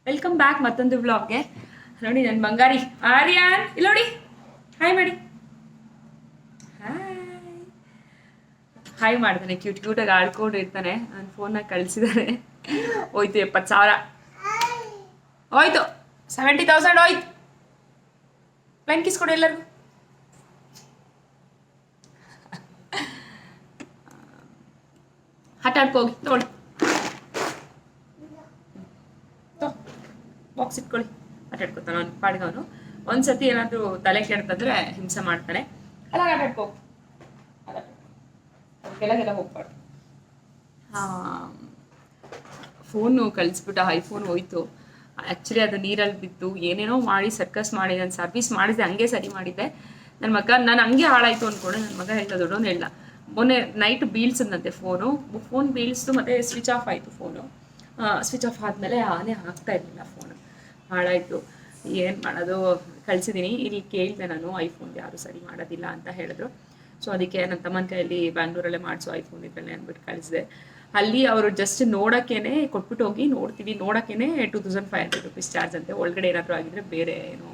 Welcome back ಮತ್ತೊಂದು ವ್ಲಾಗ್ಗೆ. ನೋಡಿ ನನ್ನ ಬಂಗಾರಿ ಆರ್ಯಾನ್ ಇಲ್ಲಿ ನೋಡಿ, ಹಾಯ್ ಮಾಡಿ. ಹಾಯ್ ಮಾಡ್ತಾನೆ, ಕ್ಯೂಟಾಗಿ ಆಡ್ಕೊಂಡು ಇರ್ತಾನೆ. ನನ್ನ ಫೋನ್ನ ಕಳಿಸಿದ್ದಾರೆ. ಹೋಯ್ತು 70,000 ಹೋಯ್ತು, 70,000 ಹೋಯ್ತು. ಪ್ಲೈನ್ ಕಿಸ್ ಕೊಡಿ ಎಲ್ಲರಿಗೂ. ಹಠ ಆಡ್ಕೋಗಿ ತಗೊಳ್ಳಿ, ಬಾಕ್ಸ್ ಇಟ್ಕೊಳ್ಳಿ. ಆಟ ಆಡ್ಕೊತಾನೆ ಅವ್ನು ಪಾಡಿಗೆ. ಅವನು ಒಂದ್ಸತಿ ಏನಾದರೂ ತಲೆ ಕೆಡ್ತಂದ್ರೆ ಹಿಂಸೆ ಮಾಡ್ತಾನೆ. ಅಲ್ಲ ಆಟ ಆಡ್ಕೋ, ಕೆಳಗೆಲ್ಲ ಹೋಗ್ಬಾರ್ದು. ಫೋನು ಕಳಿಸ್ಬಿಟ್ಟು ಐಫೋನ್ ಹೋಯ್ತು. ಆ್ಯಕ್ಚುಲಿ ಅದು ನೀರಲ್ಲಿ ಬಿದ್ದು ಏನೇನೋ ಮಾಡಿ ಸರ್ಕಸ್ ಮಾಡಿ ನಾನು ಸರ್ವಿಸ್ ಮಾಡಿದೆ, ಹಂಗೆ ಸರಿ ಮಾಡಿದ್ದೆ. ನನ್ನ ಮಗ ನಾನು ಹಂಗೆ ಹಾಳಾಯಿತು ಅಂದ್ಕೊಂಡೆ. ನನ್ನ ಮಗ ಹೇಳ್ದ, ದೊಡ್ಡವನು ಹೇಳ್ದ, ಮೊನ್ನೆ ನೈಟ್ ಬೀಳ್ಸದಂತೆ ಫೋನ್ ಬೀಳ್ಸ್ದು ಮತ್ತು ಸ್ವಿಚ್ ಆಫ್ ಆಯಿತು ಫೋನು. ಸ್ವಿಚ್ ಆಫ್ ಆದಮೇಲೆ ಆನೇ ಆಗ್ತಾ ಇರಲಿಲ್ಲ ಫೋನು, ಹಾಳಾಯಿತು. ಏನು ಮಾಡೋದು, ಕಳಿಸಿದ್ದೀನಿ. ಇಲ್ಲಿ ಕೇಳಿದೆ ನಾನು, ಐಫೋನ್ ಯಾರು ಸರಿ ಮಾಡೋದಿಲ್ಲ ಅಂತ ಹೇಳಿದ್ರು. ಸೊ ಅದಕ್ಕೆ ನನ್ನ ತಮ್ಮನ ಕೈಯಲ್ಲಿ ಬ್ಯಾಂಗ್ಳೂರಲ್ಲೇ ಮಾಡಿಸೋ ಐಫೋನ್ ಇದ್ರಲ್ಲೇ ಅಂದ್ಬಿಟ್ಟು ಕಳಿಸಿದೆ. ಅಲ್ಲಿ ಅವರು ಜಸ್ಟ್ ನೋಡೋಕ್ಕೇ ಕೊಟ್ಬಿಟ್ಟು ಹೋಗಿ ನೋಡ್ತೀವಿ, ನೋಡೋಕ್ಕೇ 2,500 ರೂಪೀಸ್ ಚಾರ್ಜ್ ಅಂತೆ. ಒಳಗಡೆ ಏನಾದರೂ ಆಗಿದ್ರೆ ಬೇರೆ ಏನೋ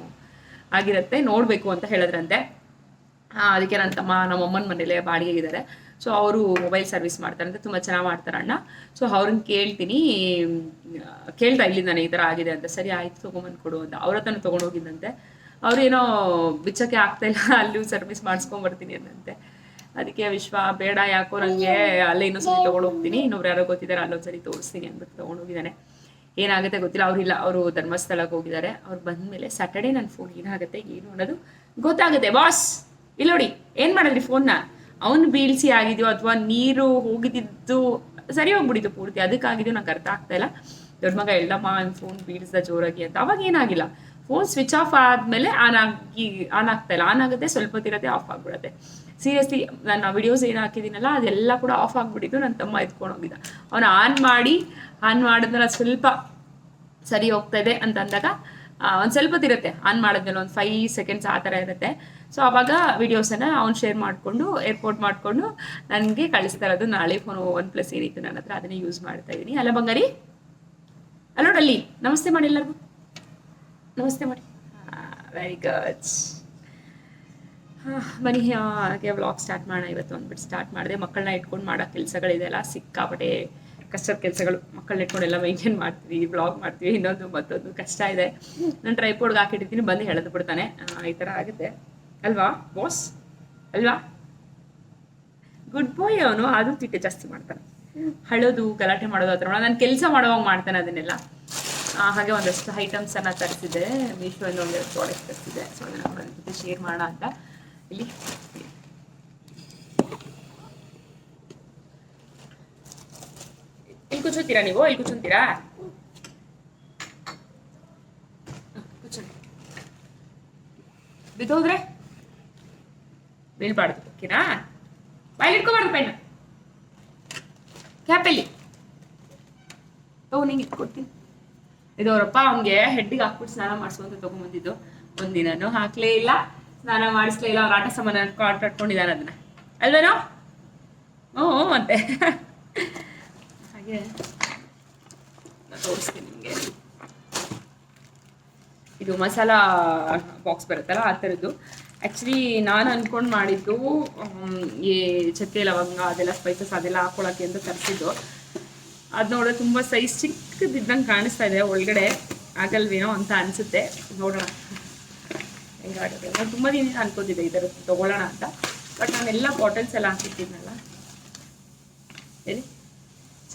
ಆಗಿರುತ್ತೆ, ನೋಡಬೇಕು ಅಂತ ಹೇಳಿದ್ರಂತೆ. ಅದಕ್ಕೆ ನನ್ನ ತಮ್ಮ ನಮ್ಮಮ್ಮನ ಮನೇಲೆ ಬಾಡಿಗೆಗಿದ್ದಾರೆ. ಸೊ ಅವರು ಮೊಬೈಲ್ ಸರ್ವಿಸ್ ಮಾಡ್ತಾರೆ ಅಂತ, ತುಂಬ ಚೆನ್ನಾಗಿ ಮಾಡ್ತಾರೆ ಅಣ್ಣ. ಸೊ ಅವ್ರನ್ನ ಕೇಳ್ತಾ ಇಲ್ಲಿಂದಾನೆ ಈ ಥರ ಆಗಿದೆ ಅಂತ. ಸರಿ ಆಯಿತು ತೊಗೊಂಬಂದು ಕೊಡು ಅಂತ ಅವ್ರ ಹತ್ರನೂ ತೊಗೊಂಡೋಗಿದ್ದಂತೆ. ಅವ್ರೇನೋ ಬಿಚ್ಚಕ್ಕೆ ಆಗ್ತಾಯಿಲ್ಲ, ಅಲ್ಲೂ ಸರ್ವಿಸ್ ಮಾಡಿಸ್ಕೊಂಬರ್ತೀನಿ ಅಂದಂತೆ. ಅದಕ್ಕೆ ವಿಶ್ವ ಬೇಡ, ಯಾಕೋ ನನಗೆ ಅಲ್ಲೇ ಇನ್ನೊಂದ್ಸರಿ ತೊಗೊಂಡೋಗ್ತೀನಿ, ಇನ್ನೊಬ್ರು ಯಾರೋ ಗೊತ್ತಿದ್ದಾರೆ ಅಲ್ಲೊಂದ್ಸರಿ ತೋರಿಸ್ತೀನಿ ಅಂದ್ಬಿಟ್ಟು ತೊಗೊಂಡೋಗಿದ್ದಾನೆ. ಏನಾಗುತ್ತೆ ಗೊತ್ತಿಲ್ಲ. ಅವರಿಲ್ಲ, ಅವರು ಧರ್ಮಸ್ಥಳಕ್ಕೆ ಹೋಗಿದ್ದಾರೆ. ಅವ್ರು ಬಂದಮೇಲೆ ಸ್ಯಾಟರ್ಡೇ ನನ್ನ ಫೋನ್ ಏನಾಗುತ್ತೆ ಏನು ಅನ್ನೋದು ಗೊತ್ತಾಗುತ್ತೆ. ಬಾಸ್ ಇಲ್ಲಿ ನೋಡಿ, ಏನು ಮಾಡಿದ್ರಿ ಫೋನ್ನ? ಅವ್ನು ಬೀಳ್ಸಿ ಆಗಿದೆಯೋ ಅಥವಾ ನೀರು ಹೋಗಿದ್ದು ಸರಿ ಹೋಗ್ಬಿಟ್ಟಿತ್ತು ಪೂರ್ತಿ, ಅದಕ್ಕಾಗಿದೆಯೋ ನಂಗೆ ಅರ್ಥ ಆಗ್ತಾಯಿಲ್ಲ. ದೊಡ್ಡ ಮಗ ಹೇಳ್ದಮ್ಮ ಫೋನ್ ಬೀಳ್ಸ್ದ ಜೋರಾಗಿ ಅಂತ. ಅವಾಗ ಏನಾಗಿಲ್ಲ, ಫೋನ್ ಸ್ವಿಚ್ ಆಫ್ ಆದಮೇಲೆ ಆನ್ ಆಗ್ತಾಯಿಲ್ಲ. ಆನ್ ಆಗುತ್ತೆ, ಸ್ವಲ್ಪ ಹೊತ್ತಿರತ್ತೆ, ಆಫ್ ಆಗಿಬಿಡುತ್ತೆ. ಸೀರಿಯಸ್ಲಿ ನಾನು ವಿಡಿಯೋಸ್ ಏನು ಹಾಕಿದ್ದೀನಲ್ಲ ಅದೆಲ್ಲ ಕೂಡ ಆಫ್ ಆಗಿಬಿಟ್ಟಿದ್ದು. ನನ್ನ ತಮ್ಮ ಎತ್ಕೊಂಡು ಹೋಗಿದ್ದ. ಅವನು ಆನ್ ಮಾಡಿದ್ಮೇಲೆ ಸ್ವಲ್ಪ ಸರಿ ಹೋಗ್ತಾ ಇದೆ ಅಂತ ಅಂದಾಗ ಒಂದು ಸ್ವಲ್ಪ ಹೊತ್ತಿರುತ್ತೆ, ಆನ್ ಮಾಡಿದ್ಮೇಲೆ ಒಂದು 5 ಸೆಕೆಂಡ್ಸ್ ಆ ಥರ ಇರುತ್ತೆ. ಸೊ ಆವಾಗ ವಿಡಿಯೋಸನ್ನು ಅವ್ನು ಶೇರ್ ಮಾಡಿಕೊಂಡು ಏರ್ಪೋರ್ಟ್ ಮಾಡಿಕೊಂಡು ನನಗೆ ಕಳಿಸ್ತಾ ಇರೋದು. ನಾಳೆ ಫೋನು OnePlus ಏನಿತ್ತು ನನ್ನ ಹತ್ರ, ಅದನ್ನೇ ಯೂಸ್ ಮಾಡ್ತಾ ಇದ್ದೀನಿ. ಅಲ್ಲ ಬಂಗಾರಿ, ಅಲ್ಲೋಡಲ್ಲಿ ನಮಸ್ತೆ ಮಾಡಿ ಎಲ್ಲರಿಗೂ, ನಮಸ್ತೆ ಮಾಡಿ. Very good. ಬನ್ನಿ ಹಾಗೆ ವ್ಲಾಗ್ ಸ್ಟಾರ್ಟ್ ಮಾಡೋಣ. ಇವತ್ತು ಅಂದ್ಬಿಟ್ಟು ಸ್ಟಾರ್ಟ್ ಮಾಡಿದೆ. ಮಕ್ಕಳನ್ನ ಇಟ್ಕೊಂಡು ಮಾಡೋ ಕೆಲಸಗಳಿದೆಯಲ್ಲ, ಸಿಕ್ಕಾಪಟ್ಟೆ ಕಷ್ಟದ ಕೆಲಸಗಳು. ಮಕ್ಕಳನ್ನ ಇಟ್ಕೊಂಡೆಲ್ಲ ಮೈಂಟೈನ್ ಮಾಡ್ತೀವಿ, ವ್ಲಾಗ್ ಮಾಡ್ತೀವಿ, ಮತ್ತೊಂದು ಕಷ್ಟ ಇದೆ. ನಾನು ಟ್ರೈಪೋರ್ಡ್ಗೆ ಹಾಕಿಟ್ಟಿರ್ತೀನಿ, ಬಂದು ಎಳೆದು ಬಿಡ್ತಾನೆ. ಈ ಥರ ಆಗುತ್ತೆ ಅಲ್ವಾ ಬಾಸ್, ಅಲ್ವಾ? ಗುಡ್ ಬಾಯ್ ಅವನು. ಆದರೂ ತಿಟ್ಟೆ ಜಾಸ್ತಿ ಮಾಡ್ತಾನೆ, ಹಳೋದು ಗಲಾಟೆ ಮಾಡೋದು ಆ ಥರ. ನಾನು ಕೆಲಸ ಮಾಡೋವಾಗ ಮಾಡ್ತಾನೆ ಅದನ್ನೆಲ್ಲ. ಹಾಗೆ ಒಂದಷ್ಟು ಐಟಮ್ಸನ್ನು ತರಿಸಿದೆ, ಮೀಶೋಯಿಂದ ಒಂದೆರಡು ಪ್ರಾಡಕ್ಟ್ ತರಿಸಿದೆ. ಸೊ ಅದನ್ನು ನನ್ನ ಜೊತೆ ಶೇರ್ ಮಾಡೋಣ ಅಂತ. ಇಲ್ಲಿ ಕೂತ್ಕೊತೀರಾ ನೀವು? ಇಲ್ಲಿ ಕೂತ್ಕೊಂತೀರಾ? ಬಿದ್ದೋದ್ರೆ ಬೀಳ್ಬಾರ್ದು, ಓಕೆನಾ? ಬಾಯಲ್ಲಿ ಇಟ್ಕೋಬಾರ್ದು ಪೆನ್. ಕ್ಯಾಪಲ್ಲಿ ನಿಂಗೆ ಇಟ್ಕೊಡ್ತೀನಿ. ಇದು ಅವರಪ್ಪ ಅವ್ನಿಗೆ ಹೆಡ್ಡಿಗೆ ಹಾಕ್ಬಿಟ್ಟು ಸ್ನಾನ ಮಾಡಿಸುವಂತ ತೊಗೊಂಬಂದಿದ್ದು. ಒಂದಿನೂ ಹಾಕ್ಲೇ ಇಲ್ಲ, ಸ್ನಾನ ಮಾಡಿಸ್ಲೇ ಇಲ್ಲ. ಅವ್ರ ಆಟ ಸಾಮಾನು ಆಟಾಡ್ಕೊಂಡಿದ್ದಾನೆ ಅದನ್ನ, ಅಲ್ವೇನೋ? ಹ್ಞೂ ಅಂತೆ. ಹಾಗೆ ತೋರಿಸ್ತೀನಿ ನಿಮಗೆ. ಇದು ಮಸಾಲ ಬಾಕ್ಸ್ ಬರುತ್ತಲ್ಲ ಆ ಥರದ್ದು. ಆ್ಯಕ್ಚುಲಿ ನಾನು ಅಂದ್ಕೊಂಡು ಮಾಡಿದ್ದು ಈ ಚಕ್ಕೆ ಲವಂಗ ಅದೆಲ್ಲ ಸ್ಪೈಸಸ್ ಅದೆಲ್ಲ ಹಾಕ್ಕೊಳಕ್ಕೆ ಅಂತ ತರಿಸಿದ್ದು. ಅದು ನೋಡಿದ್ರೆ ತುಂಬ ಸೈಜ್ ಚಿಕ್ಕದಿದ್ದಂಗೆ ಕಾಣಿಸ್ತಾ ಇದೆ. ಒಳಗಡೆ ಆಗಲ್ವೇನೋ ಅಂತ ಅನಿಸುತ್ತೆ. ನೋಡೋಣ ಹೆಂಗಾಗುತ್ತೆ. ನಾನು ತುಂಬ ದಿನ ಅನ್ಕೋತಿದ್ದೆ ಈ ಥರದ್ದು ತೊಗೊಳ್ಳೋಣ ಅಂತ. ಬಟ್ ನಾನೆಲ್ಲ ಬಾಟಲ್ಸ್ ಎಲ್ಲ ಹಾಕಿಟ್ಟಿದ್ನಲ್ಲ. ಹೇಳಿ,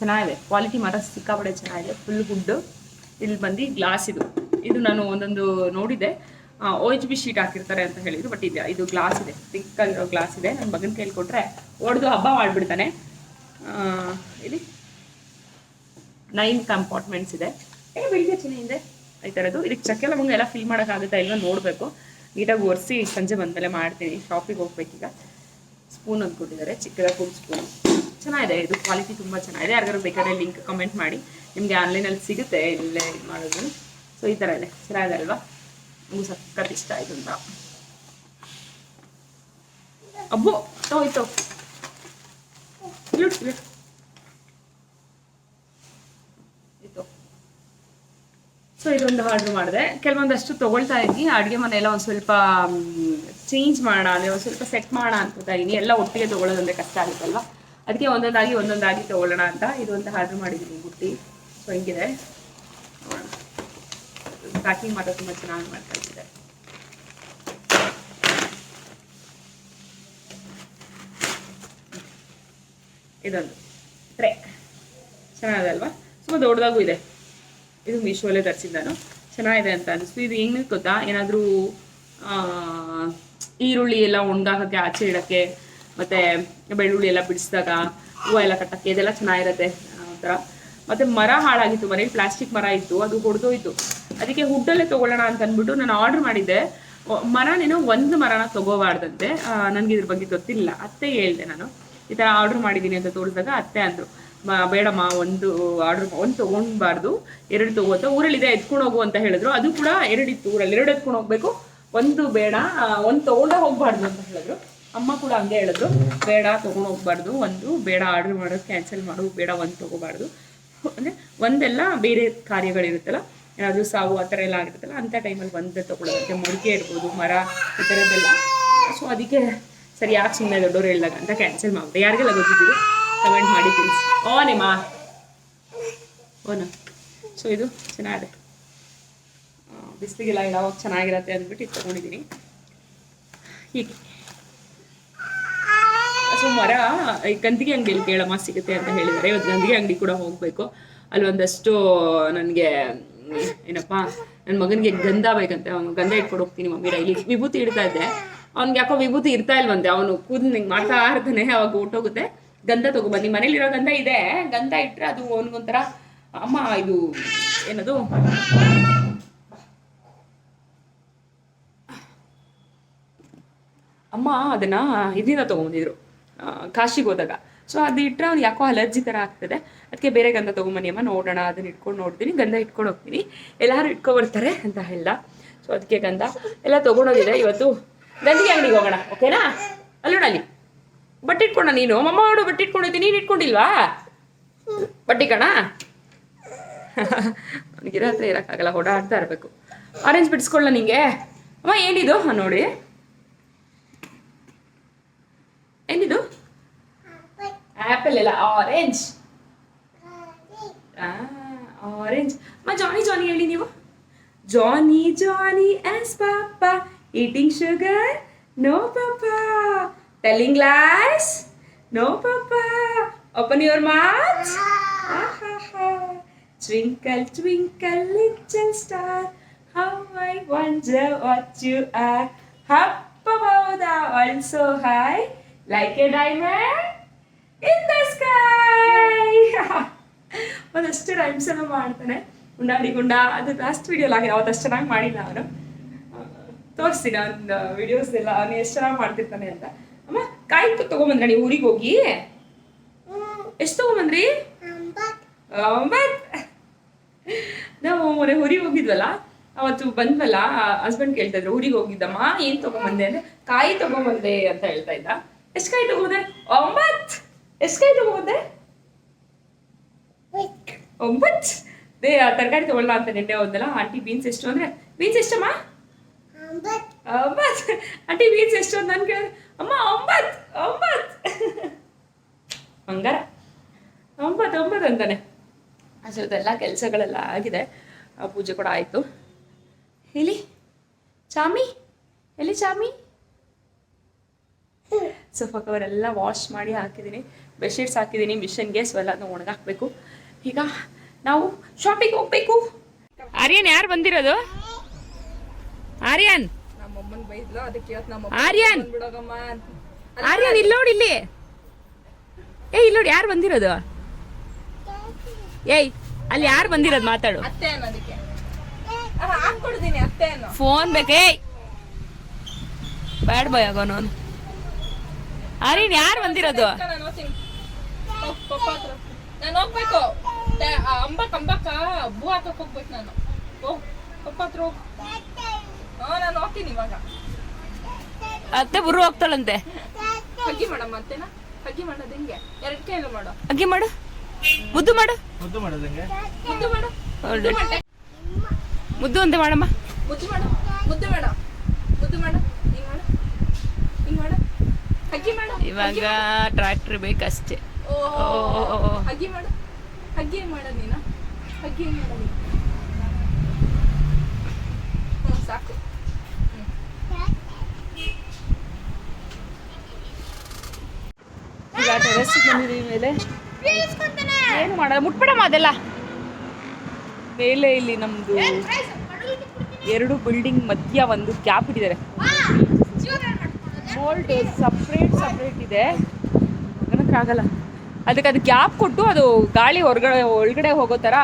ಚೆನ್ನಾಗಿದೆ ಕ್ವಾಲಿಟಿ ಮಾತ್ರ, ಸಿಕ್ಕಾಪಟ್ಟೆ ಚೆನ್ನಾಗಿದೆ. ಫುಲ್ ಗುಡ್ಡು. ಇಲ್ಲಿ ಬಂದು ಗ್ಲಾಸ್ ಇದು ನಾನು ಒಂದೊಂದು ನೋಡಿದೆ, OHB ಶೀಟ್ ಹಾಕಿರ್ತಾರೆ ಅಂತ ಹೇಳಿದ್ರು. ಬಟ್ ಇದು ಗ್ಲಾಸ್ ಇದೆ, ತಿಕ್ಕಾಗಿರೋ ಗ್ಲಾಸ್ ಇದೆ. ನನ್ನ ಮಗನ ಕೈಲಿ ಕೊಟ್ಟರೆ ಹೊಡೆದು ಹಬ್ಬ ಮಾಡಿಬಿಡ್ತಾನೆ. ಇಲ್ಲಿ 9 ಕಂಪಾರ್ಟ್ಮೆಂಟ್ಸ್ ಇದೆ. ಬೆಳಿಗ್ಗೆ ಚೆನ್ನಾಗಿದೆ ಈ ಥರದ್ದು. ಇದಕ್ಕೆ ಚಕ್ಕೆ ಲವಂಗ ಎಲ್ಲ ಫಿಲ್ ಮಾಡೋಕ್ಕಾಗುತ್ತಾ ಇಲ್ವ ನೋಡಬೇಕು. ನೀಟಾಗಿ ಒರೆಸಿ ಸಂಜೆ ಬಂದಮೇಲೆ ಮಾಡ್ತೀನಿ. ಶಾಪಿಗೆ ಹೋಗ್ಬೇಕೀಗ. ಸ್ಪೂನ್ ಅಂದ್ಕೊಟ್ಟಿದ್ದಾರೆ, ಚಿಕ್ಕದ ಫುಡ್ ಸ್ಪೂನ್. ಚೆನ್ನಾಗಿದೆ, ಇದು ಕ್ವಾಲಿಟಿ ತುಂಬ ಚೆನ್ನಾಗಿದೆ. ಯಾರಿಗಾರು ಬೇಕಾದ್ರೆ ಲಿಂಕ್ ಕಮೆಂಟ್ ಮಾಡಿ, ನಿಮಗೆ ಆನ್ಲೈನಲ್ಲಿ ಸಿಗುತ್ತೆ ಇಲ್ಲೇ ಇದು ಮಾಡೋದು. ಸೊ ಈ ಥರ ಇದೆ, ಚೆನ್ನಾಗಿದೆ ಅಲ್ವಾ? ನಮಗೂ ಸಖತ್ ಇಷ್ಟ ಆಯಿತು ಅಂತ. ಅಬ್ಬು ಹೋಯ್ತು. ಸೊ ಇದೊಂದು ಆರ್ಡ್ರ್ ಮಾಡಿದೆ. ಕೆಲವೊಂದಷ್ಟು ತೊಗೊಳ್ತಾ ಇದ್ದೀನಿ, ಅಡುಗೆ ಮನೆ ಎಲ್ಲ ಒಂದು ಸ್ವಲ್ಪ ಚೇಂಜ್ ಮಾಡೋಣ ಅಂದರೆ ಒಂದು ಸ್ವಲ್ಪ ಸೆಟ್ ಮಾಡೋಣ ಅನ್ಕೋತಾ ಇದ್ದೀನಿ. ಎಲ್ಲ ಒಟ್ಟಿಗೆ ತೊಗೊಳ್ಳೋದಂದರೆ ಕಷ್ಟ ಆಗುತ್ತಲ್ವ, ಅದಕ್ಕೆ ಒಂದೊಂದಾಗಿ ತೊಗೊಳ್ಳೋಣ ಅಂತ ಇದೊಂದು ಆರ್ಡ್ರ್ ಮಾಡಿದ್ದೀನಿ ಬುಟ್ಟಿ. ಸೊ ಹಿಂಗಿದೆ ನೋಡೋಣ. ಪ್ಯಾಕಿಂಗ್ ಮಾತ್ರ ತುಂಬ ಚೆನ್ನಾಗಿ ಮಾಡ್ತಾ ಇದ್ದಾರೆ. ಇದೊಂದು ಟ್ರೇ ಚೆನ್ನಾಗಿದೆ ಅಲ್ವಾ, ತುಂಬ ದೊಡ್ಡದಾಗೂ ಇದೆ. ಇದು ಮೀಶೋಲ್ಲೇ ತರಿಸಿದ್ದು ನಾನು, ಚೆನ್ನಾಗಿದೆ ಅಂತ ಅನಿಸ್ತು. ಇದು ಹೆಂಗೆ ಗೊತ್ತಾ, ಏನಾದರೂ ಈರುಳ್ಳಿ ಎಲ್ಲ ಒಣಗಾಕೋಕ್ಕೆ, ಆಚೆ ಇಡೋಕ್ಕೆ, ಮತ್ತು ಬೆಳ್ಳುಳ್ಳಿ ಎಲ್ಲ ಬಿಡಿಸಿದಾಗ ಹೂವು ಎಲ್ಲ ಕಟ್ಟೋಕ್ಕೆ ಇದೆಲ್ಲ ಚೆನ್ನಾಗಿರುತ್ತೆ ಒಂಥರ. ಮತ್ತು ಮರ ಹಾಳಾಗಿತ್ತು, ಮನೇಲಿ ಪ್ಲಾಸ್ಟಿಕ್ ಮರ ಇತ್ತು, ಅದು ಹೊಡೆದೋಯ್ತು. ಅದಕ್ಕೆ ಹುಡ್ಡಲ್ಲೇ ತೊಗೊಳ್ಳೋಣ ಅಂತ ಅಂದ್ಬಿಟ್ಟು ನಾನು ಆರ್ಡ್ರ್ ಮಾಡಿದ್ದೆ. ಮರನೇನೋ ಒಂದು ಮರನ ತೊಗೋಬಾರ್ದಂತೆ, ನನಗೆ ಇದ್ರ ಬಗ್ಗೆ ಗೊತ್ತಿಲ್ಲ. ಅತ್ತೆ ಹೇಳಿದೆ ನಾನು ಈ ಥರ ಆರ್ಡ್ರ್ ಮಾಡಿದ್ದೀನಿ ಅಂತ ತೋರಿಸಿದಾಗ ಅತ್ತೆ ಅಂದರು, ಬೇಡಮ್ಮ ಒಂದು ತೊಗೊಳ್ಬಾರ್ದು, 2 ತೊಗೋತ, ಊರಲ್ಲಿದೆ ಎತ್ಕೊಂಡು ಹೋಗು ಅಂತ ಹೇಳಿದ್ರು. ಅದು ಕೂಡ 2 ಇತ್ತು ಊರಲ್ಲಿ, 2 ಎತ್ಕೊಂಡು ಹೋಗ್ಬೇಕು, 1 ಬೇಡ, 1 ತೊಗೊಂಡೇ ಹೋಗ್ಬಾರ್ದು ಅಂತ ಹೇಳಿದ್ರು. ಅಮ್ಮ ಕೂಡ ಹಂಗೆ ಹೇಳಿದ್ರು, ಬೇಡ ತೊಗೊಂಡು ಹೋಗ್ಬಾರ್ದು, 1 ಬೇಡ, ಆರ್ಡ್ರ್ ಮಾಡೋದು ಕ್ಯಾನ್ಸಲ್ ಮಾಡು, ಬೇಡ 1 ತೊಗೋಬಾರ್ದು. ಅಂದರೆ ಒಂದೆಲ್ಲ ಬೇರೆ ಕಾರ್ಯಗಳಿರುತ್ತಲ್ಲ, ಏನಾದರೂ ಸಾವು ಆ ಥರ ಎಲ್ಲ ಆಗಿರುತ್ತಲ್ಲ, ಅಂಥ ಟೈಮಲ್ಲಿ 1 ತೊಗೊಳ್ಳೋದಂತೆ. ಮೊಳಕೆ ಇಡ್ಬೋದು, ಮರ ಈ ಥರದ್ದೆಲ್ಲ. ಸೊ ಅದಕ್ಕೆ ಸರಿ ಯಾಕೆ ಸುಮ್ಮನೆ ದೊಡ್ಡವ್ರು ಹೇಳಿದಾಗ ಅಂತ ಕ್ಯಾನ್ಸಲ್ ಮಾಡಿದೆ. ಯಾರಿಗೆಲ್ಲ ಗೊತ್ತಿದ್ದು ಕಮೆಂಟ್ ಮಾಡಿ ತಿಳಿಸಿ. ನಿಮ್ಮ ಓನ. ಸೊ ಇದು ಚೆನ್ನಾಗಿದೆ, ಬಿಸಿಲಿಗೆಲ್ಲ ಇಡೋವಾಗ ಚೆನ್ನಾಗಿರತ್ತೆ ಅಂದ್ಬಿಟ್ಟು ಇದು ತೊಗೊಂಡಿದ್ದೀನಿ. ಹೀಗೆ ಸೊ ಮರ ಈ ಗಂಧಿಗೆ ಅಂಗಡಿಯಲ್ಲಿ ಕೇಳಮ್ಮ ಸಿಗುತ್ತೆ ಅಂತ ಹೇಳಿದ್ದಾರೆ. ಇವತ್ತು ಗಂಧಿಗೆ ಅಂಗಡಿ ಕೂಡ ಹೋಗಬೇಕು. ಅಲ್ಲಿ ಒಂದಷ್ಟು ನನಗೆ ಏನಪ್ಪ, ನನ್ನ ಮಗನಿಗೆ ಗಂಧ ಬೇಕಂತೆ, ಅವನು ಗಂಧ ಇಟ್ಕೊಂಡು ಹೋಗ್ತೀನಿ ಮಮ್ಮಿ ಡೈಲಿ. ವಿಭೂತಿ ಇಡ್ತಾ ಇದ್ದೆ, ಅವ್ನಿಗೆ ಯಾಕೋ ವಿಭೂತಿ ಇರ್ತಾ ಇಲ್ವಂತೆ, ಅವನು ಕೂದಲು ಹಿಂಗೆ ಮಾಡ್ತಾ ಇರ್ತಾನೆ, ಅವಾಗ ಹೊಟ್ಟೋಗುತ್ತೆ. ಗಂಧ ತೊಗೊಬನ್ನಿ, ಮನೇಲಿರೋ ಗಂಧ ಇದೆ, ಗಂಧ ಇಟ್ಟರೆ ಅದು ಅವನಿಗೊಂಥರ ಅಮ್ಮ ಇದು ಏನದು ಅಮ್ಮ ಅದನ್ನ ಇದರಿಂದ ತೊಗೊಂಬಂದಿದ್ರು ಕಾಶಿಗೆ ಹೋದಾಗ. ಸೊ ಅದು ಇಟ್ಟರೆ ಅವ್ನು ಯಾಕೋ ಅಲರ್ಜಿ ಥರ ಆಗ್ತದೆ, ಅದಕ್ಕೆ ಬೇರೆ ಗಂಧ ತೊಗೊಂಬನ್ನಿ ಅಮ್ಮ, ನೋಡೋಣ. ಅದನ್ನ ಇಟ್ಕೊಂಡು ನೋಡ್ತೀನಿ, ಗಂಧ ಇಟ್ಕೊಂಡು ಹೋಗ್ತೀನಿ, ಎಲ್ಲರೂ ಇಟ್ಕೊಬರ್ತಾರೆ ಅಂತ ಹೇಳ್ದ. ಸೊ ಅದಕ್ಕೆ ಗಂಧ ಎಲ್ಲ ತೊಗೊಂಡೋಗಿದೆ. ಇವತ್ತು ಗಂಧಿಗೆ ಅಂಗಡಿಗೆ ಹೋಗೋಣ, ಓಕೆನಾ? ಅಲ್ಲೋಣ, ಅಲ್ಲಿ ಬಟ್ಟೆ ಇಟ್ಕೊಂಡ ನೀನು, ಮಮ್ಮ ಮಾಡು ಬಟ್ಟೆ ಇಟ್ಕೊಂಡಿದ್ದೀನಿ, ನೀನು ಇಟ್ಕೊಂಡಿಲ್ವಾ ಬಟ್ಟೆ ಕಣ? ನನಗಿರೋ ಹತ್ರ ಇರೋಕ್ಕಾಗಲ್ಲ, ಓಡಾಡ್ತಾ ಇರಬೇಕು. ಆರೆಂಜ್ ಬಿಡಿಸ್ಕೊಳ್ಳ ನಿಂಗೆ? ಅಮ್ಮ ಏನಿದು ನೋಡಿ, ಏನಿದು? ಆ್ಯಪಲ್ ಎಲ್ಲ ಆರೆಂಜ್, ಆರೆಂಜ್. ಅಮ್ಮ ಜಾನಿ ಜಾನಿ ಹೇಳಿ ನೀವು. Johnny Johnny yes papa eating sugar, no papa. Telling lies? No, Papa. Open your mouth. Twinkle, twinkle, little star, how I wonder what you are. Up above the world so high, like a diamond in the sky. ಒಂದಷ್ಟು rhymes ಎಲ್ಲ ಮಾಡ್ತಾನೆ. ಉಂಡಾಡಿ ಗುಂಡ ಅದು last ವಿಡಿಯೋಲಿ ಆಗಿದೆ, ಅವತ್ತಷ್ಟು ಚೆನ್ನಾಗಿ ಮಾಡಿಲ್ಲ ಅವನು. ತೋರಿಸ್ತೀನಿ ಅವ್ನ ವಿಡಿಯೋಸ್ ಎಲ್ಲ, ಅವನು ಎಷ್ಟು ಚೆನ್ನಾಗಿ ಮಾಡ್ತಿರ್ತಾನೆ ಅಂತ. ಅಮ್ಮ ಕಾಯಿ ತಗೊಂಬಂದ್ರ ನೀವು ಊರಿಗೆ ಹೋಗಿ? ಎಷ್ಟು ತಗೊಂಬಂದ್ರಿ? 9. ನಾವು ಮೊನ್ನೆ ಊರಿಗೆ ಹೋಗಿದ್ವಲ್ಲ, ಅವತ್ತು ಬಂದ್ವಲ್ಲ, ಹಸ್ಬೆಂಡ್ ಕೇಳ್ತಾ ಇದ್ರು ಊರಿಗೆ ಹೋಗಿದ್ದಮ್ಮ ಏನ್ ತಗೊಂಬಂದೆ ಅಂದ್ರೆ ಕಾಯಿ ತಗೊಂಬಂದೆ ಅಂತ ಹೇಳ್ತಾ ಇದ್ದ. ಎಷ್ಟು ಕಾಯಿ ತಗೊಂಬಂದೆ? 9. ಎಷ್ಟು ಕಾಯಿ ತಗೊಂಬಂದೆ? 9. ತರಕಾರಿ ತಗೊಳ್ಳ ಅಂತ ನಿನ್ನೆ ಹೋದಲ್ಲ. ಆಂಟಿ ಬೀನ್ಸ್ ಎಷ್ಟು ಅಂದ್ರೆ, ಬೀನ್ಸ್ ಎಷ್ಟಮ್ಮ? 9. ಆಂಟಿ ಬೀನ್ಸ್ ಎಷ್ಟು ಅಂತ ನನ್ ಕೇಳಿದ್ರೆ ಅಮ್ಮ 9 ಹಂಗಾರ 9 ಅಂತಾನೆ. ಅದೆಲ್ಲ ಕೆಲಸಗಳೆಲ್ಲ ಆಗಿದೆ, ಪೂಜೆ ಕೂಡ ಆಯಿತು. ಎಲ್ಲಿ ಚಾಮಿ, ಎಲ್ಲಿ ಚಾಮಿ? ಸೋಫಾ ಕವರ್ ಎಲ್ಲ ವಾಶ್ ಮಾಡಿ ಹಾಕಿದ್ದೀನಿ, ಬೆಡ್ಶೀಟ್ಸ್ ಹಾಕಿದ್ದೀನಿ ಮಿಷನ್ಗೆ. ಸೊ ಎಲ್ಲ ಒಣಗಾಕ್ಬೇಕು. ಈಗ ನಾವು ಶಾಪಿಂಗ್ ಹೋಗ್ಬೇಕು. ಆರ್ಯನ್ ಯಾರು ಬಂದಿರೋದು? ಆರ್ಯನ್, ಆರ್ಯನ್, ಆರ್ಯನ್ ಇಲ್ಲಿ ನೋಡಿ, ಇಲ್ಲಿ ಇಲ್ಲಿ ನೋಡಿ ಯಾರು ಬಂದಿರೋದು? ಏಯ್ ಅಲ್ಲಿ ಯಾರು ಬಂದಿರೋದು? ಮಾತಾಡು. ಫೋನ್ ಬೇಕೇ? ಬ್ಯಾಡ್ ಬಾಯ್ ಆಗೋನು. ಆರ್ಯನ್ ಯಾರು ಬಂದಿರೋದು? ನಾನು ಹೋಗ್ಬೇಕು, ಅಂಬಕ್ಕ ಹಬ್ಬ ಹಾಕಕ್ ಹೋಗ್ಬೇಕು ನಾನು. ಪಪ್ಪ ಹತ್ರ ಹೋಗ್. ನಾನು ಹೋಗ್ತೀನಿ ಇವಾಗ. ಅತ್ತೆ ಬುರು ಹೋಗ್ತಾಳಂತೆ. ಹಗ್ಗಿ ಮಾಡಮ್ಮ ಅತ್ತೆನ. ಹಗ್ಗಿ ಮಾಡೋದು ಹೆಂಗೆ? 2 ಕೈಯಲ್ಲೂ ಮಾಡು. ಹಗ್ಗಿ ಮಾಡು, ಮುದ್ದು ಮಾಡು, ಮುದ್ದು ಮಾಡೋದು ಹೆಂಗೆ? ಮುದ್ದು ಮಾಡು. ಮುದ್ದು ಅಂತೆ ಮಾಡಮ್ಮ. ಮುದ್ದು ಮಾಡು, ಮುದ್ದು ಮಾಡು, ಮುದ್ದು ಮಾಡು. ಹಿಂಗ್ ಮಾಡು, ಹಿಂಗ್ ಮಾಡು. ಹಗ್ಗಿ ಮಾಡು. ಇವಾಗ ಟ್ರ್ಯಾಕ್ಟರ್ ಬೇಕಷ್ಟೇ. ಹಗ್ಗಿ ಮಾಡು, ಹಗ್ಗಿ ಹೆಂಗ್ ಮಾಡೋದು ನೀನು? ಹಗ್ಗಿ ಹೆಂಗ್ ಮಾಡೋದು ನೀನು? ಸಾಕು. ಈಗ ಟೆರೆಸ್ ಬಂದಿದ್ದೀವಿ ಮೇಲೆ. ಏನು ಮಾಡೋದು, ಮುಟ್ಬಿಡಮ್ಮ ಅದೆಲ್ಲ. ಮೇಲೆ ಇಲ್ಲಿ ನಮ್ಮದು 2 ಬಿಲ್ಡಿಂಗ್ ಮಧ್ಯ ಒಂದು ಗ್ಯಾಪ್ ಇಟ್ಟಿದ್ದಾರೆ. ಮೋಲ್ಡ್ ಸಪ್ರೇಟ್ ಇದೆ, ಆಗಲ್ಲ. ಅದಕ್ಕೆ ಅದು ಗ್ಯಾಪ್ ಕೊಟ್ಟು ಅದು ಗಾಳಿ ಒಳಗಡೆ ಹೋಗೋ ಥರ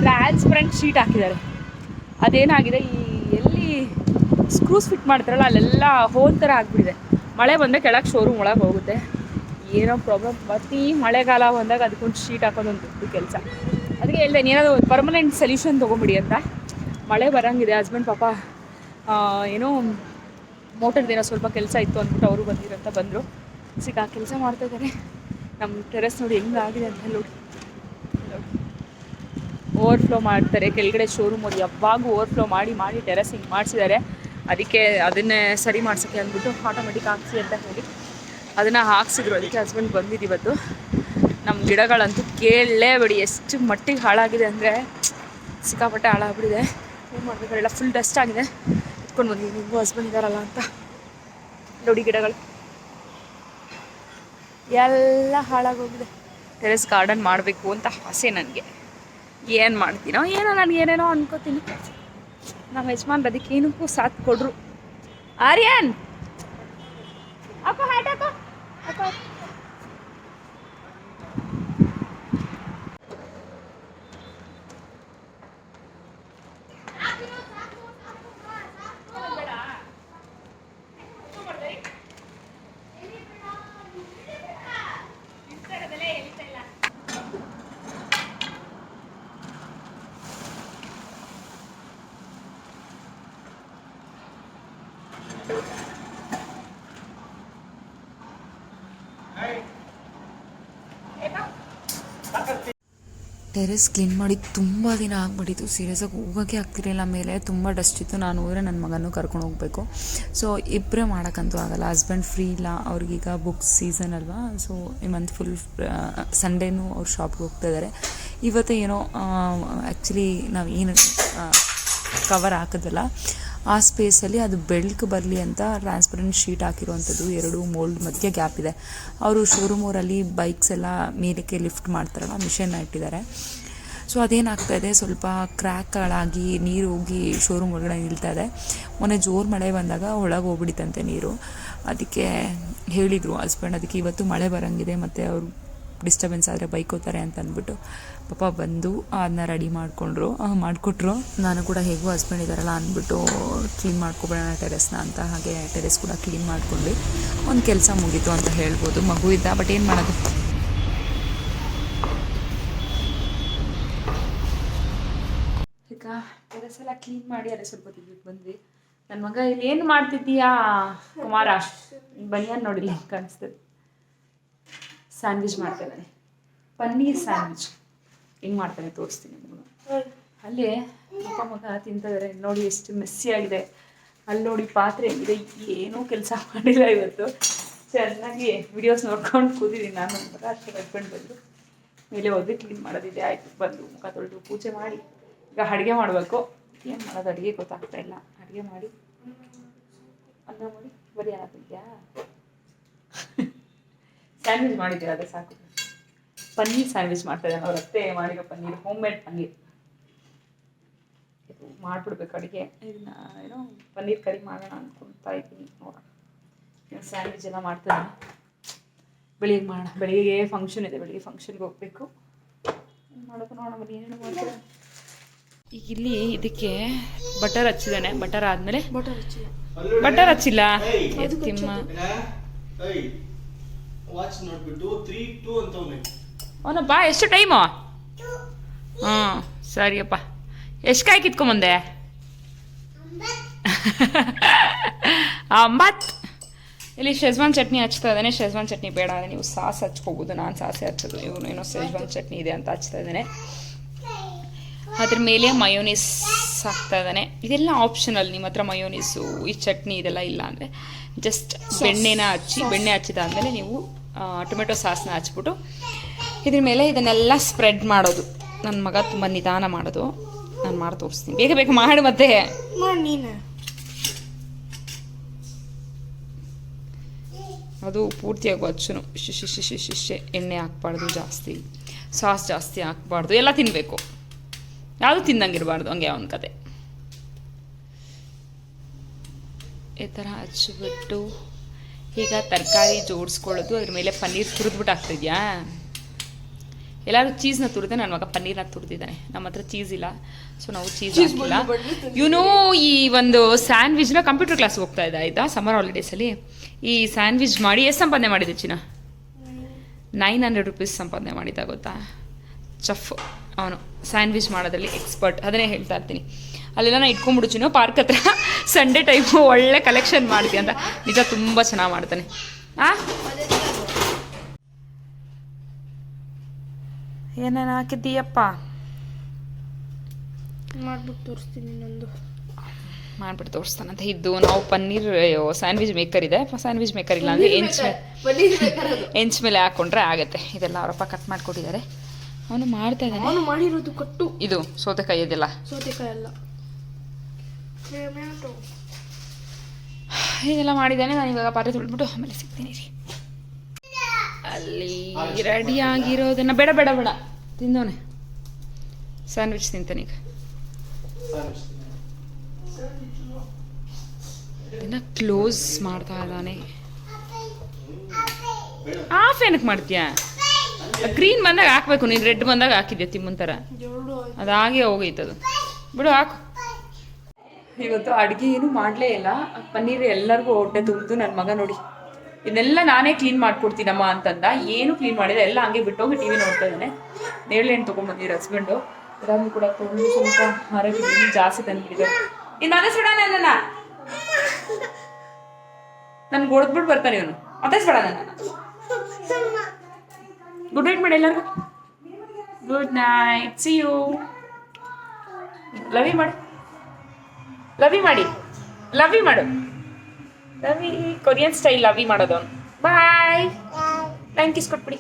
ಟ್ರಾನ್ಸ್ಪರೆಂಟ್ ಶೀಟ್ ಹಾಕಿದ್ದಾರೆ. ಅದೇನಾಗಿದೆ, ಈ ಎಲ್ಲಿ ಸ್ಕ್ರೂಸ್ ಫಿಟ್ ಮಾಡ್ತಾರಲ್ಲ ಅಲ್ಲೆಲ್ಲ ಹೋಲ್ ಥರ ಆಗಿಬಿಟ್ಟಿದೆ. ಮಳೆ ಬಂದರೆ ಕೆಳಗೆ ಶೋರೂಮ್ ಒಳಗೆ ಹೋಗುತ್ತೆ. ಏನೋ ಪ್ರಾಬ್ಲಮ್. ಪ್ರತಿ ಮಳೆಗಾಲ ಬಂದಾಗ ಅದಕ್ಕೊಂದು ಶೀಟ್ ಹಾಕೋದೊಂದು ದೊಡ್ಡ ಕೆಲಸ. ಅದಕ್ಕೆ ಹೇಳಿದೆ ಏನಾದರೂ ಒಂದು ಪರ್ಮನೆಂಟ್ ಸೊಲ್ಯೂಷನ್ ತೊಗೊಂಬಿಡಿ ಅಂತ. ಮಳೆ ಬರೋಂಗಿದೆ. ಹಸ್ಬೆಂಡ್ ಪಾಪ ಏನೋ ಮೋಟರ್ದೇನೋ ಸ್ವಲ್ಪ ಕೆಲಸ ಇತ್ತು ಅಂದ್ಬಿಟ್ಟು ಅವರು ಬಂದರು. ಸಿಕ್ಕ ಕೆಲಸ ಮಾಡ್ತಾಯಿದ್ದಾರೆ. ನಮ್ಮ ಟೆರೆಸ್ ನೋಡಿ ಹೆಂಗಾಗಿದೆ ಅಂತ ನೋಡಿ. ಓವರ್ಫ್ಲೋ ಮಾಡ್ತಾರೆ ಕೆಳಗಡೆ ಶೋರೂಮ್ ಅವ್ರು ಯಾವಾಗೂ ಓವರ್ಫ್ಲೋ ಮಾಡಿ ಟೆರೆಸ್ ಹಿಂಗೆ ಮಾಡಿಸಿದ್ದಾರೆ. ಅದಕ್ಕೆ ಅದನ್ನೇ ಸರಿ ಮಾಡ್ಸೋಕ್ಕೆ ಅಂದ್ಬಿಟ್ಟು ಆಟೋಮೆಟಿಕ್ ಹಾಕ್ಸಿ ಅಂತ ಹೇಳಿ ಅದನ್ನು ಹಾಕ್ಸಿದ್ರು. ಅದಕ್ಕೆ ಹಸ್ಬೆಂಡ್ ಬಂದಿದ್ದು ಇವತ್ತು. ನಮ್ಮ ಗಿಡಗಳಂತೂ ಕೇಳಲೇಬೇಡಿ ಎಷ್ಟು ಮಟ್ಟಿಗೆ ಹಾಳಾಗಿದೆ ಅಂದರೆ ಸಿಕ್ಕಾಪಟ್ಟೆ ಹಾಳಾಗ್ಬಿಟ್ಟಿದೆ. ಏನು ಮಾಡಬೇಕಾಗಿಲ್ಲ, ಫುಲ್ ಡಸ್ಟ್ ಆಗಿದೆ. ಇಟ್ಕೊಂಡು ಬಂದಿದ್ದೀನಿ. ನಿಮಗೂ ಹಸ್ಬೆಂಡ್ ಇದ್ದಾರಲ್ಲ ಅಂತ ನೋಡಿ ಗಿಡಗಳು ಎಲ್ಲ ಹಾಳಾಗೋಗಿದೆ. ಟೆರೆಸ್ ಗಾರ್ಡನ್ ಮಾಡಬೇಕು ಅಂತ ಆಸೆ ನನಗೆ. ಏನು ಮಾಡ್ತೀನೋ ಏನೋ, ನನಗೆ ಏನೇನೋ ಅನ್ಕೋತೀನಿ. ನಮ್ಮ ಯಜಮಾನ್ರು ಅದಕ್ಕೆ ಏನಕ್ಕೂ ಸಾಥ್ ಕೊಡ್ರು. ಆರ್ಯನ್ ಅಕ್ಕ ಹ್ಯಾಟ್ ಅಕ್ಕ ಅಕ್ಕ. ಟೆರೆಸ್ ಕ್ಲೀನ್ ಮಾಡಿ ತುಂಬ ದಿನ ಆಗ್ಬಿಟ್ಟಿತ್ತು. ಸೀರಿಯಸ್ಸಾಗಿ ಹೋಗೋಕ್ಕೆ ಆಗ್ತಿರಲಿಲ್ಲ. ಮೇಲೆ ತುಂಬ ಡಸ್ಟ್ ಇತ್ತು. ನಾನು ಹೋದರೆ ನನ್ನ ಮಗನೂ ಕರ್ಕೊಂಡು ಹೋಗಬೇಕು. ಸೊ ಇಬ್ಬರೇ ಮಾಡೋಕ್ಕಂತೂ ಆಗಲ್ಲ. ಹಸ್ಬೆಂಡ್ ಫ್ರೀ ಇಲ್ಲ, ಅವ್ರಿಗೀಗ ಬುಕ್ಸ್ ಸೀಸನ್ ಅಲ್ವಾ. ಸೊ ಈ ಮಂತ್ ಫುಲ್ ಸಂಡೇನೂ ಅವ್ರು ಶಾಪ್ಗೆ ಹೋಗ್ತಾ ಇದ್ದಾರೆ. ಇವತ್ತು ಏನೋ ಆ್ಯಕ್ಚುಲಿ ನಾವು ಏನು ಕವರ್ ಹಾಕಿದ್ವಲ್ಲ ಆ ಸ್ಪೇಸಲ್ಲಿ ಅದು ಬೆಳಕು ಬರಲಿ ಅಂತ ಟ್ರಾನ್ಸ್ಪರೆಂಟ್ ಶೀಟ್ ಹಾಕಿರುವಂಥದ್ದು 2 ಮೋಲ್ಡ್ ಮಧ್ಯೆ ಗ್ಯಾಪ್ ಇದೆ. ಅವರು ಶೋರೂಮ್ ಅವರಲ್ಲಿ ಬೈಕ್ಸ್ ಎಲ್ಲ ಮೇಲಕ್ಕೆ ಲಿಫ್ಟ್ ಮಾಡ್ತಾರಲ್ಲ ಮಿಷನ್ನ ಇಟ್ಟಿದ್ದಾರೆ. ಸೊ ಅದೇನಾಗ್ತಾಯಿದೆ, ಸ್ವಲ್ಪ ಕ್ರ್ಯಾಕ್ಗಳಾಗಿ ನೀರು ಹೋಗಿ ಶೋರೂಮ್ ಒಳಗಡೆ ನಿಲ್ತಾ ಇದೆ. ಮೊನ್ನೆ ಜೋರು ಮಳೆ ಬಂದಾಗ ಒಳಗೆ ಹೋಗ್ಬಿಡಿತಂತೆ ನೀರು. ಅದಕ್ಕೆ ಹೇಳಿದರು ಹಸ್ಬೆಂಡ್, ಅದಕ್ಕೆ ಇವತ್ತು ಮಳೆ ಬರೋಂಗಿದೆ ಮತ್ತು ಅವರು ಡಿಸ್ಟರ್ಬೆನ್ಸ್ ಆದರೆ ಬೈಕ್ ಹೋಗ್ತಾರೆ ಅಂತ ಅಂದ್ಬಿಟ್ಟು ಪಾಪ ಬಂದು ಅದನ್ನ ರೆಡಿ ಮಾಡಿಕೊಟ್ರು. ನಾನು ಕೂಡ ಹೇಗೂ ಹಸ್ಬೆಂಡ್ ಇದ್ದಾರಲ್ಲ ಅಂದ್ಬಿಟ್ಟು ಕ್ಲೀನ್ ಮಾಡ್ಕೊಬೇಡೋಣ ಟೆರೆಸ್ನ ಅಂತ ಹಾಗೆ ಟೆರೆಸ್ ಕೂಡ ಕ್ಲೀನ್ ಮಾಡ್ಕೊಂಡ್ವಿ. ಒಂದು ಕೆಲಸ ಮುಗೀತು ಅಂತ ಹೇಳ್ಬೋದು. ಮಗು ಇದ್ದ, ಬಟ್ ಏನು ಮಾಡೋದು. ಈಗ ಟೆರೆಸ್ ಎಲ್ಲ ಕ್ಲೀನ್ ಮಾಡಿ ಅಲ್ಲೇ ಸ್ವಲ್ಪ ತಿದ್ಬಿಟ್ಟು ಬಂದ್ವಿ. ನನ್ನ ಮಗ ಇಲ್ಲಿ ಏನು ಮಾಡ್ತಿದ್ದೀಯಾ ಕುಮಾರ? ಬನಿಯನ್ ನೋಡಿಲ್ಲ ಕಾಣಿಸ್ತದೆ. ಸ್ಯಾಂಡ್ವಿಚ್ ಮಾಡ್ತಾನೆ, ಪನ್ನೀರ್ ಸ್ಯಾಂಡ್ವಿಚ್ ಹೆಂಗೆ ಮಾಡ್ತಾನೆ ತೋರಿಸ್ತೀನಿ ನಿಮಗೂ. ಅಲ್ಲಿ ಅಪ್ಪ ಮಗ ತಿಂತಿದ್ದಾರೆ ನೋಡಿ, ಎಷ್ಟು ಮೆಸ್ಸಿ ಆಗಿದೆ. ಅಲ್ಲಿ ನೋಡಿ ಪಾತ್ರೆ ಹೆಂಗಿದೆ, ಏನೂ ಕೆಲಸ ಮಾಡಿಲ್ಲ ಇವತ್ತು. ಚೆನ್ನಾಗಿ ವಿಡಿಯೋಸ್ ನೋಡ್ಕೊಂಡು ಕೂತಿದ್ದೀನಿ ನಾನು. ನನ್ನ ಮಗ ಅಷ್ಟೇ ಕಟ್ಕೊಂಡು ಬಂದು ಮೇಲೆ ಹೋಗಿ ಕ್ಲೀನ್ ಮಾಡೋದಿದೆ. ಆಯಿತು, ಬಂದು ಮುಖ ತೊಳೆದು ಪೂಜೆ ಮಾಡಿ ಈಗ ಅಡುಗೆ ಮಾಡಬೇಕು. ಏನು ಮಾಡೋದು ಅಡುಗೆ ಗೊತ್ತಾಗ್ತಾ ಇಲ್ಲ. ಅಡುಗೆ ಮಾಡಿ ಅನ್ನ ಮಾಡಿ ಬರೀ ಏನಾಗ್ತಿದ್ಯಾ? ಸ್ಯಾಂಡ್ವಿಚ್ ಮಾಡಿದ್ದೀರ, ಅದೇ ಸಾಕು. ಪನ್ನೀರ್ ಸ್ಯಾಂಡ್ವಿಚ್ ಮಾಡ್ತಾಯಿದ್ದಾನೆ. ಅವ್ರ ಅತ್ತೆ ಮಾಡಿರೋ ಪನ್ನೀರ್, ಹೋಮ್ ಮೇಡ್ ಪನ್ನೀರ್ ಇದು ಮಾಡಿಬಿಡ್ಬೇಕು ಅಡುಗೆ. ಇದನ್ನ ಏನೋ ಪನ್ನೀರ್ ಕರಿ ಮಾಡೋಣ ಅಂದ್ಕೊಳ್ತಾ ಇದ್ದೀನಿ. ನೋಡೋಣ, ಸ್ಯಾಂಡ್ವಿಚ್ ಎಲ್ಲ ಮಾಡ್ತಾಯಿದ್ದಾನೆ. ಬೆಳಿಗ್ಗೆ ಮಾಡೋಣ. ಬೆಳಿಗ್ಗೆ ಫಂಕ್ಷನ್ ಇದೆ, ಬೆಳಿಗ್ಗೆ ಫಂಕ್ಷನ್ಗೆ ಹೋಗಬೇಕು. ಮಾಡೋದು ನೋಡೋಣ, ಬನ್ನಿ ಏನೇನು ಮಾಡ್ತಾರೆ. ಈಗ ಇಲ್ಲಿ ಇದಕ್ಕೆ ಬಟರ್ ಹಚ್ಚಿದ್ದಾನೆ. ಬಟರ್ ಆದಮೇಲೆ ಬಟರ್ ಹಚ್ಚಿಲ್ಲ ತಿಮ್ಮ. ವಾಚ್ ನೋಡ್ಬಿಟ್ಟು 3, 2 ಅಂತವನೆ. ಅವನಪ್ಪ ಎಷ್ಟು ಟೈಮು? ಸರಿಯಪ್ಪ. ಎಷ್ಟು ಕಾಯಿ ಕಿತ್ಕೊಂಬಂದೆ? 9. ಇಲ್ಲಿ ಶೆಜ್ವಾನ್ ಚಟ್ನಿ ಹಚ್ತಾ ಇದ್ದಾನೆ. ಶೆಜ್ವಾನ್ ಚಟ್ನಿ ಬೇಡ ಅಂದರೆ ನೀವು ಸಾಸ್ ಹಚ್ಕೋಬೋದು. ನಾನು ಸಾಸೆ ಹಚ್ಚೋದು. ಇವನು ಏನೋ ಶೆಜ್ವಾನ್ ಚಟ್ನಿ ಇದೆ ಅಂತ ಹಚ್ತಾ ಇದ್ದಾನೆ. ಅದ್ರ ಮೇಲೆ ಮಯೋನೀಸ್ ಹಾಕ್ತಾ ಇದ್ದಾನೆ. ಇದೆಲ್ಲ ಆಪ್ಷನಲ್. ನಿಮ್ಮ ಹತ್ರ ಮಯೋನೀಸು ಈ ಚಟ್ನಿ ಇದೆಲ್ಲ ಇಲ್ಲ ಅಂದರೆ ಜಸ್ಟ್ ಬೆಣ್ಣೆ ಹಚ್ಚಿದಾದ್ಮೇಲೆ ನೀವು ಟೊಮೆಟೊ ಸಾಸ್ನ ಹಚ್ಬಿಟ್ಟು ಇದ್ರ ಮೇಲೆ ಇದನ್ನೆಲ್ಲ ಸ್ಪ್ರೆಡ್ ಮಾಡೋದು. ನನ್ನ ಮಗ ತುಂಬ ನಿಧಾನ ಮಾಡೋದು, ನಾನು ಮಾಡಿ ತೋರಿಸ್ತೀನಿ. ಬೇಗ ಬೇಗ ಮಾಡಿ ಮತ್ತೆ ನೀನು ಅದು ಪೂರ್ತಿಯಾಗಿ ಹಚ್ಚುನು. ಶಿಶೆ ಎಣ್ಣೆ ಹಾಕ್ಬಾರ್ದು ಜಾಸ್ತಿ, ಸಾಸ್ ಜಾಸ್ತಿ ಹಾಕ್ಬಾರ್ದು, ಎಲ್ಲ ತಿನ್ನಬೇಕು. ಯಾವುದು ತಿಂದಂಗಿರಬಾರ್ದು, ಹಂಗೆ ಅವನ ಕತೆ. ಈ ಥರ ಹಚ್ಚಿಬಿಟ್ಟು ಈಗ ತರಕಾರಿ ಜೋಡಿಸ್ಕೊಳ್ಳೋದು. ಅದ್ರ ಮೇಲೆ ಪನ್ನೀರ್ ತುರಿದ್ಬಿಟ್ಟು ಆಗ್ತಿದ್ಯಾ? ಎಲ್ಲರೂ ಚೀಸ್ನ ತುರಿದೆ, ನನ್ನ ಮಗ ಪನ್ನೀರ್ನ ತುರಿದಿದ್ದಾನೆ. ನಮ್ಮ ಹತ್ರ ಚೀಸ್ ಇಲ್ಲ, ಸೊ ನಾವು ಚೀಸ್ ಹಾಕಿಲ್ಲ. ಇವನು ಈ ಒಂದು ಸ್ಯಾಂಡ್ವಿಚ್ನ ಕಂಪ್ಯೂಟರ್ ಕ್ಲಾಸ್ಗೆ ಹೋಗ್ತಾ ಇದ್ದ ಆಯಿತಾ, ಸಮ್ಮರ್ ಹಾಲಿಡೇಸಲ್ಲಿ. ಈ ಸ್ಯಾಂಡ್ವಿಚ್ ಮಾಡಿ ಎಷ್ಟು ಸಂಪಾದನೆ ಮಾಡಿದ್ದೆ ಚಿನ್ನ? 900 ರೂಪೀಸ್ ಸಂಪಾದನೆ ಮಾಡಿದ್ದ ಗೊತ್ತಾ. ಚಫ್ ಅವನು ಸ್ಯಾಂಡ್ವಿಚ್ ಮಾಡೋದ್ರಲ್ಲಿ ಎಕ್ಸ್ಪರ್ಟ್. ಅದನ್ನೇ ಹೇಳ್ತಾ ಇರ್ತೀನಿ. ಅಲ್ಲೆಲ್ಲ ನಾನು ಇಟ್ಕೊಂಡ್ಬಿಡು ಚಿನ್ನು ಪಾರ್ಕ್ ಹತ್ರ, ಸಂಡೇ ಟೈಮು ಒಳ್ಳೆ ಕಲೆಕ್ಷನ್ ಮಾಡ್ತೀನಿ ಅಂತ. ನಿಜ ತುಂಬ ಚೆನ್ನಾಗಿ ಮಾಡ್ತಾನೆ. ಏನೇನು ಹಾಕಿದ್ದೀಯಪ್ಪ? ಮಾಡ್ಬಿಟ್ಟು ತೋರಿಸ್ತೀನಿ ಇನ್ನೊಂದು. ಮಾಡ್ಬಿಟ್ಟು ತೋರಿಸ್ತಾನಂತೆ. ಇದು ನಾವು ಪನ್ನೀರ್ ಸ್ಯಾಂಡ್ವಿಚ್ ಮೇಕರ್ ಇದೆ. ಸ್ಯಾಂಡ್ವಿಚ್ ಮೇಕರ್ ಇಲ್ಲ ಅಂದರೆ ಹೆಂಚ್ ಮೇಲೆ ಹಾಕ್ಕೊಂಡ್ರೆ ಆಗುತ್ತೆ. ಇದೆಲ್ಲ ಅವರಪ್ಪ ಕಟ್ ಮಾಡಿಕೊಟ್ಟಿದ್ದಾರೆ. ಅವನು ಮಾಡ್ತಾ ಇದ್ದಾನೆ. ಅವನು ಮಾಡಿರೋದು ಕಟ್ಟು. ಇದು ಸೌತೆಕಾಯಿ ಇದೆಲ್ಲ, ಸೌತೆಕಾಯಿ ಎಲ್ಲ ಇದೆಲ್ಲ ಮಾಡಿದ್ದಾನೆ. ನಾನು ಇವಾಗ ಪಾತ್ರೆ ತೊಳ್ಬಿಟ್ಟು ಆಮೇಲೆ ಸಿಗ್ತೀನಿ ರೀ. ಅಲ್ಲಿ ರೆಡಿಯಾಗಿರೋದನ್ನು ಬೇಡ ಬೇಡ ಬೇಡ ತಿಂದವನೆ. ಸ್ಯಾಂಡ್ವಿಚ್ ತಿಂತಾನೆ ಈಗ. ಇದನ್ನ ಕ್ಲೋಸ್ ಮಾಡ್ತಾ ಇದ್ದಾನೆ. ಆಫ್ ಏನಕ್ಕೆ ಮಾಡ್ತೀಯಾ? ಗ್ರೀನ್ ಬಂದಾಗ ಹಾಕ್ಬೇಕು, ನೀನು ರೆಡ್ ಬಂದಾಗ ಹಾಕಿದ್ಯಾ ತಿಮ್ಮನ್ ಥರ. ಅದಾಗೆ ಹೋಗೈತದು, ಬಿಡು ಹಾಕು. ಇವತ್ತು ಅಡುಗೆ ಏನು ಮಾಡಲೇ ಇಲ್ಲ. ಪನ್ನೀರ್ ಎಲ್ಲರಿಗೂ ಹೊಟ್ಟೆ ತುಂಬಿತು. ನನ್ನ ಮಗ ನೋಡಿ ಇದನ್ನೆಲ್ಲ ನಾನೇ ಕ್ಲೀನ್ ಮಾಡ್ಕೊಡ್ತೀನಮ್ಮ ಅಂತಂದ. ಏನು ಕ್ಲೀನ್ ಮಾಡಿದೆ ಎಲ್ಲ ಹಂಗೆ ಬಿಟ್ಟೋಗಿ ಟಿ ವಿ ನೋಡ್ತಾ ಇದ್ದಾನೆ. ನೇರಳೆ ಹಣ್ಣು ತೊಗೊಂಡ್ಬಂದಿದ್ರು ಹಸ್ಬೆಂಡು. ಅದನ್ನು ಕೂಡ ತೊಗೊಂಡು ಸ್ವಲ್ಪ ಆರೋಗ್ಯ ಜಾಸ್ತಿ ತಂದುಬಿಟ್ಟಿದ್ದಾರೆ. ಇನ್ನು ಮನಸ್ಬಿಡ ನನ್ನ ನನ್ಗೆ ಹೊಡೆದ್ಬಿಟ್ಟು ಬರ್ತಾನೆ ಇವನು. ಮತ್ತಸ್ಬೇಡ ನನ್ನ. ಗುಡ್ ನೈಟ್ ಮಾಡಿ ಎಲ್ಲರಿಗೂ. Good night, see you. Love you ಮಾಡು, ಲವ್ ಯು ಮಾಡಿ, ಲವ್ ಯು ಮಾಡು. ಲವಿ ಕೊರಿಯನ್ ಸ್ಟೈಲ್ ಲವಿ ಮಾಡೋದು ಅವನು. ಬಾಯ್, ಥ್ಯಾಂಕ್ ಯೂಸ್ ಕೊಟ್ಬಿಡಿ.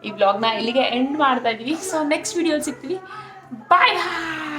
ಈ ವ್ಲಾಗ್ನ ಇಲ್ಲಿಗೆ ಎಂಡ್ ಮಾಡ್ತಾ ಇದ್ದೀವಿ. ಸೊ ನೆಕ್ಸ್ಟ್ ವಿಡಿಯೋಲಿ ಸಿಗ್ತೀವಿ. ಬಾಯ್ ಬಾಯ್.